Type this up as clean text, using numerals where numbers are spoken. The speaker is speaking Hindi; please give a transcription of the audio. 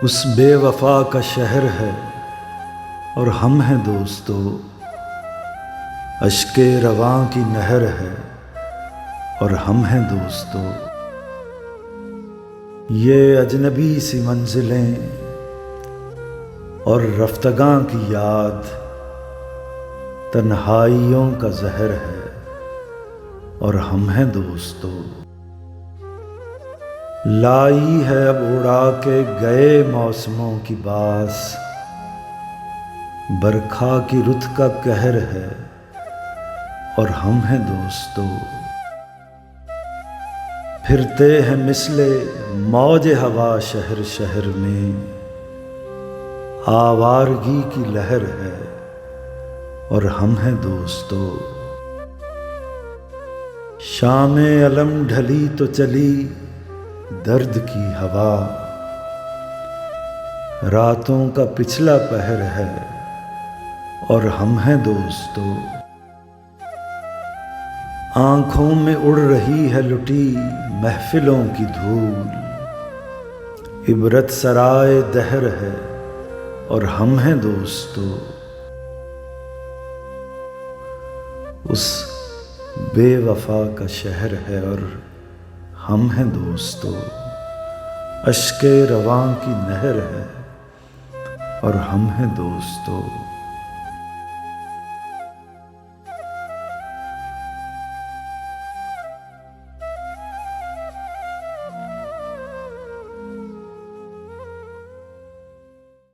उस बेवफा का शहर है और हम हैं दोस्तों, अश्के रवां की नहर है और हम हैं दोस्तों। ये अजनबी सी मंजिलें और रफ्तगां की याद तन्हाइयों का जहर है और हम हैं दोस्तों। लाई है अब उड़ा के गए मौसमों की बास, बरखा की रुत का कहर है और हम हैं दोस्तों। फिरते हैं मिसले मौज हवा शहर शहर में, आवारगी की लहर है और हम हैं दोस्तों। शामे अलम ढली तो चली दर्द की हवा, रातों का पिछला पहर है और हम हैं दोस्तों। आंखों में उड़ रही है लुटी महफिलों की धूल, इबरत सराय दहर है और हम हैं दोस्तों। उस बेवफा का शहर है और हम हैं दोस्तों। अश्के रवां की नहर है और हम हैं दोस्तों।